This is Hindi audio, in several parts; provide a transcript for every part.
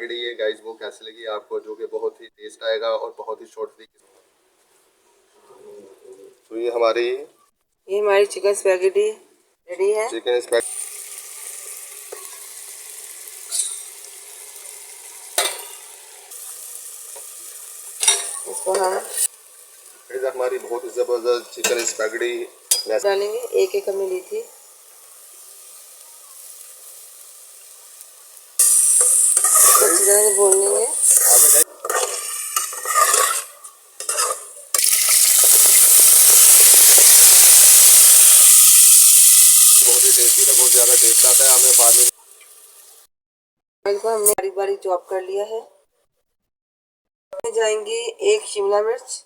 स्पैगेटी है गाइस, वो कैसे लगी आपको, जो कि बहुत ही टेस्ट आएगा और बहुत ही शॉर्ट तरीके से। तो ये हमारी चिकन स्पैगेटी रेडी है। चिकन स्पैगेटी इसको हम हमारी बहुत ही ज़बरदस्त चिकन स्पैगेटी डालेंगे। एक एक हमने ली थी। अच्छी तरह से भून लेंगे। बहुत ही टेस्टी है, बहुत ज़्यादा टेस्ट आता है हमें बाद में। ऑयल को हमने बारीक बारीक चॉप कर लिया है। जाएंगी एक शिमला मिर्च,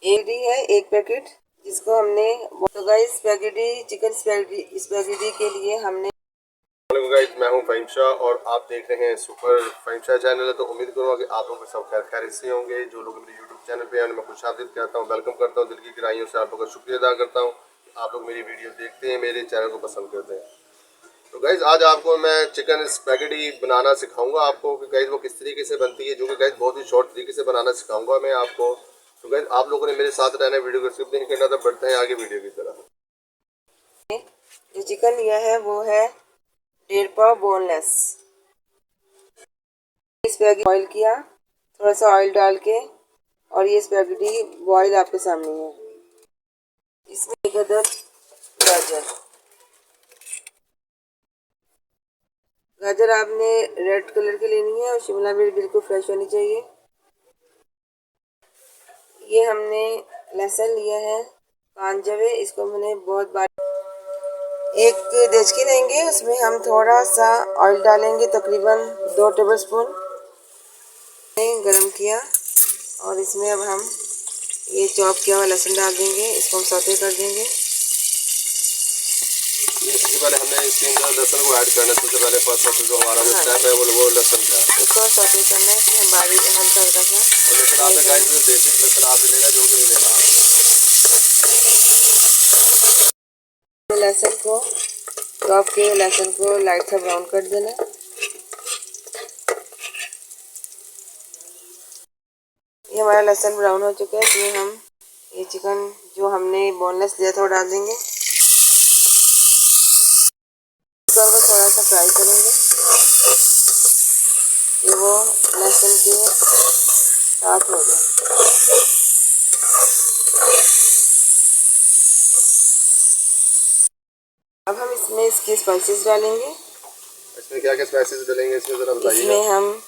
एक है एक पैकेट, जिसको हमने तो गाइस स्पैगेटी चिकन स्पैगेटी के लिए हमने। हेलो गाइस, मैं हूं फहीम शाह और आप देख रहे हैं सुपर फहीम शाह चैनल है। तो उम्मीद करूंगा कि आप लोग सब खैर खैरियत से होंगे। जो लोग मेरे यूट्यूब चैनल पे हैं मैं खुशामदीद कहता हूं, वेलकम करता हूं, दिल की गहराइयों से आप लोगों का शुक्रिया अदा करता हूं कि आप लोग मेरी वीडियो देखते हैं, मेरे चैनल को पसंद करते हैं। तो गाइस आज आपको मैं चिकन स्पैगेटी बनाना सिखाऊंगा आपको कि गाइस वो किस तरीके से बनती है, जो कि गाइस बहुत ही शॉर्ट तरीके से बनाना सिखाऊंगा मैं आपको। तो गाइस आप लोगों ने मेरे साथ रहना, वीडियो को स्किप नहीं करना। तो बढ़ते हैं आगे वीडियो की तरफ। जो चिकन लिया है वो है 1.5 पाव बोनलेस। स्पैगेटी बॉईल किया थोड़ा सा ऑयल डाल के, और ये स्पैगेटी बॉईल आपके सामने है। इसमें एक अदद गाजर। गाजर आपने रेड कलर की लेनी है और शिमला मिर्च बिल्कुल फ्रेश होनी चाहिए। ये हमने लहसुन लिया है 5 जवे, इसको मैंने बहुत बारीक। एक देचकी लेंगे, उसमें हम थोड़ा सा ऑयल डालेंगे, तकरीबन 2 टेबलस्पून गरम किया, और इसमें अब हम ये चॉप किया हुआ लहसुन डाल देंगे। इसको हम सौते कर देंगे। इससे पहले हमने लहसुन को ऐड करना है। सबसे पहले फर्स्ट जो हमारा जो स्टेप है वो लहसुन का, इसको सौते करना है। इसमें बारीक हल्का हल्का सा लहसुन आपने गाइस जो देसी लहसुन आपने लेना, जो भी लेना। लहसुन को चॉप किए लहसुन को लाइट सा ब्राउन कर देना। ये हमारा लहसुन ब्राउन हो चुका है। इसमें हम ये चिकन जो हमने बोनलेस लिया था वो डाल देंगे। चिकन को थोड़ा सा फ्राई करेंगे कि वो लहसुन के साथ हो जाए। अब हम इसमें इसकी स्पाइसेस डालेंगे। इसमें क्या क्या स्पाइसेस डालेंगे इसमें ज़रा बताइए। इसमें हम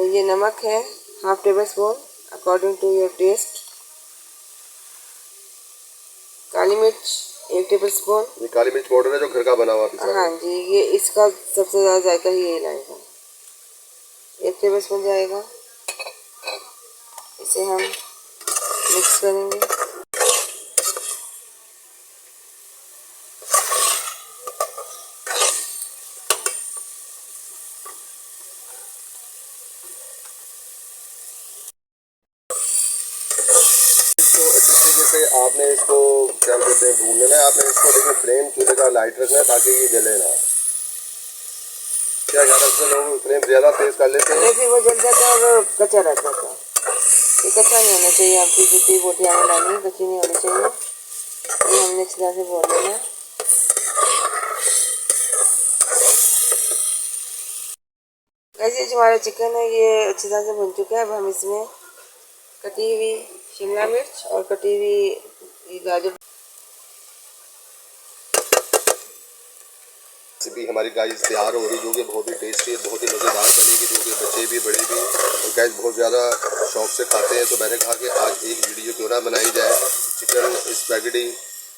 ये नमक है 1/2 tablespoon according to your taste. काली मिर्च 1 टेबल स्पून। ये काली मिर्च पाउडर है जो घर का बना हुआ पिसा। हाँ जी, ये इसका सबसे ज़्यादा जायका ही यही लाएगा। 1 टेबल स्पून जाएगा। इसे हम मिक्स करेंगे। अच्छी तरीके से आपने इसको क्या कहते हैं भूनना है। आपने इसको देखिए फ्लेम चूल्हे का लाइट रखना है ताकि ये जले ना। क्या ख्याल है, लोग फ्लेम ज़्यादा तेज कर लेते हैं, फिर वो जल जाता है और कच्चा रह जाता है। ये कच्चा नहीं होना चाहिए। आपकी जितनी बोटियाँ हमें डालनी है कच्ची नहीं होनी चाहिए। ये हमने अच्छी तरह से भून लेना है। ऐसे जो हमारा चिकन है ये अच्छी तरह से भुन चुका है। अब हम इसमें कटी हुई शिमला मिर्च और कटी हुई गाजर। रेसिपी हमारी गाइस तैयार हो रही, जो कि बहुत ही टेस्टी है, बहुत ही मज़ेदार बनेगी, जो कि बच्चे भी बड़े भी और गाइस बहुत ज़्यादा शौक से खाते हैं। तो मैंने कहा कि आज एक वीडियो क्यों ना बनाई जाए चिकन स्पैगेटी।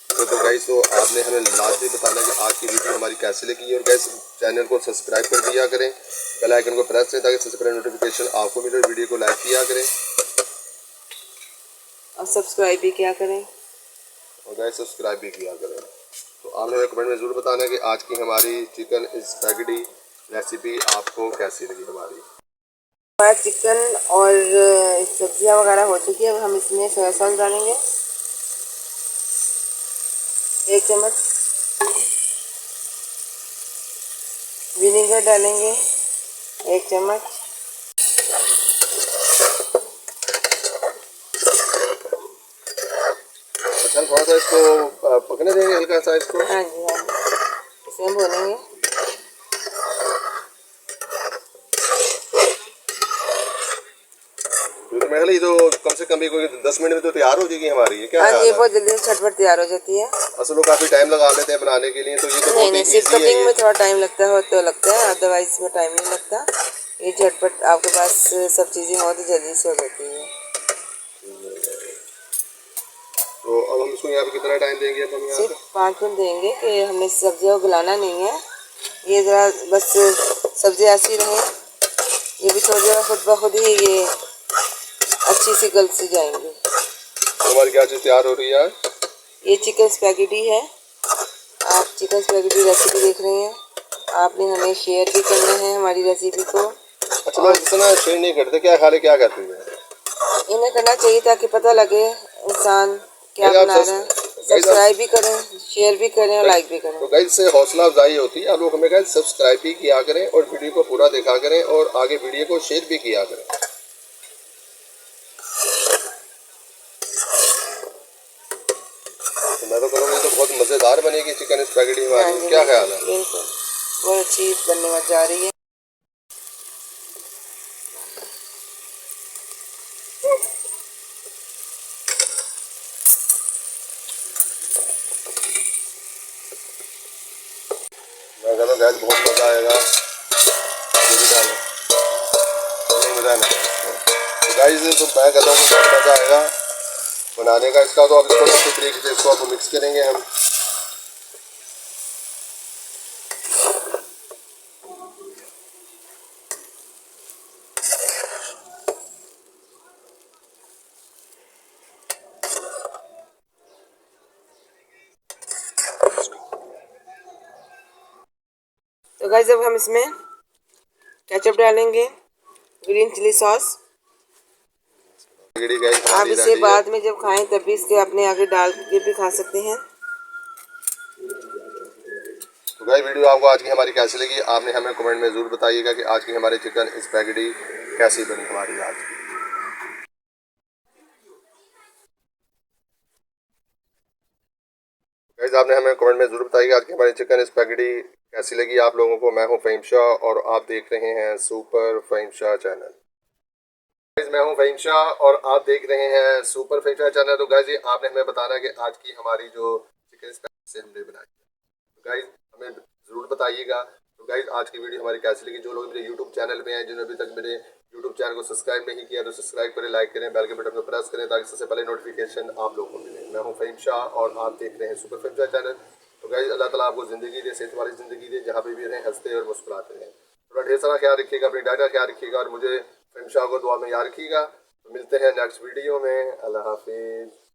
तो गाइस तो आपने हमें लाजमी बताना कि आज की वीडियो हमारी कैसी लगी। और गाइस चैनल को सब्सक्राइब कर दिया करें, बेल आइकन को प्रेस करें ताकि सबसे पहले नोटिफिकेशन आपको मिले। वीडियो को लाइक किया करें और सब्सक्राइब भी किया करें। और गाइस सब्सक्राइब भी किया करें। तो आप हमें कमेंट में ज़रूर बताना कि आज की हमारी चिकन स्पैगेटी रेसिपी आपको कैसी लगी हमारी। हमारा चिकन और सब्जियां वगैरह हो चुकी है। अब हम इसमें सोया सॉस डालेंगे 1 चम्मच। विनेगर डालेंगे 1 चम्मच। अच्छा, थोड़ा सा इसको पकने देंगे हल्का सा इसको। हाँ जी, हाँ जी, इसे हम भूनेंगे। तो मेरे ख्याल ये तो कम से कम भी कोई 10 मिनट में तो तैयार हो जाएगी हमारी, ये क्या हाँ जी, ख्याल ये है? बहुत जल्दी से झटपट तैयार हो जाती है। असल लोग काफ़ी टाइम लगा लेते हैं बनाने के लिए, तो ये तो नहीं बहुत नहीं, ही सिर्फ ईजी है कटिंग ये। में थोड़ा टाइम लगता है तो लगता है, अदरवाइज इसमें टाइम नहीं लगता। ये झटपट आपके पास सब चीज़ें हो तो जल्दी से हो जाती है। तो अब हम इसको यहाँ पे कितना टाइम देंगे अब हम यहाँ सिर्फ पे? 5 मिनट देंगे कि हमने सब्जियों को गलाना नहीं है। ये ज़रा बस सब्जी ऐसी रहे, ये भी थोड़ी देर खुद ब खुद ही ये अच्छी सी गल सी जाएंगी। तो हमारी क्या चीज़ तैयार हो रही है? ये चिकन स्पैगेटी है। आप चिकन स्पैगेटी रेसिपी देख रहे हैं, आपने हमें शेयर भी करना है हमारी रेसिपी को। अच्छा, और लोग इतना शेयर नहीं करते, क्या खाले क्या कहते हैं? इन्हें करना चाहिए ताकि पता लगे इंसान क्या गाइस आप बना रहा है। सब्सक्राइब भी करें, शेयर भी करें और लाइक भी करें। तो गाइस से हौसला अफजाई होती है, आप लोग हमें गाइस सब्सक्राइब भी किया करें और वीडियो को पूरा देखा करें और आगे वीडियो को शेयर भी किया करें। तो मैं तो करूँगी तो बहुत मज़ेदार बनेगी चिकन स्पैगेटी हाँ हमारी, जी, क्या ख्याल है? बिल्कुल बहुत अच्छी बनने जा रही है। मैं कहता हूँ गाइस बहुत मज़ा आएगा, ये भी डालें, नहीं मज़ा नहीं। तो गाइस तो मैं कहता हूँ बहुत मज़ा आएगा बनाने का इसका। तो अब इसको अच्छे तरीके से इसको अब मिक्स करेंगे हम। तो गाइस अब हम इसमें केचप डालेंगे, green chilli sauce. Spaghetti guys आप हमारी इसे रेडी है। बाद में जब खाएं तब भी इसके अपने आगे डाल के भी खा सकते हैं। तो गाइस वीडियो आपको आज की हमारी कैसी लगी, आपने हमें कमेंट में ज़रूर बताइएगा कि आज की हमारी चिकन स्पैगेटी कैसी बनी हमारी आज की। गाइस आपने हमें कमेंट में ज़रूर बताइएगा आज की हमारी चिकन स्पैगेटी कैसी लगी आप लोगों को। मैं हूं फ़हीम शाह और आप देख रहे हैं super Faheem Shah channel. Guys मैं हूं फ़हीम शाह और आप देख रहे हैं सुपर फ़हीम शाह चैनल। तो गाइस आपने हमें बताना है कि आज की हमारी जो चिकन स्पैगेटी से हमने बनाई है, तो गाइस हमें ज़रूर बताइएगा। तो गाइस आज की वीडियो हमारी कैसी लगी। जो लोग मेरे यूट्यूब चैनल पे हैं, जिन्होंने अभी तक मेरे यूट्यूब चैनल को सब्सक्राइब नहीं किया तो सब्सक्राइब करें, लाइक करें, बेल के बटन को प्रेस करें ताकि सबसे पहले नोटिफिकेशन आप लोगों को मिले। मैं हूं फ़हीम शाह और आप देख रहे हैं सुपर फ़हीम शाह चैनल। तो गाइस अल्लाह ताला आपको ज़िंदगी दे, सेहत वाली ज़िंदगी दे, जहाँ पे भी रहें हंसते और मुस्कुराते रहें। थोड़ा ढेर सारा ख्याल रखिएगा, अपनी डाइट का ख्याल रखिएगा और मुझे फ़हीम शाह को दुआ में याद रखिएगा। तो मिलते हैं नेक्स्ट वीडियो में। अल्लाह हाफिज़।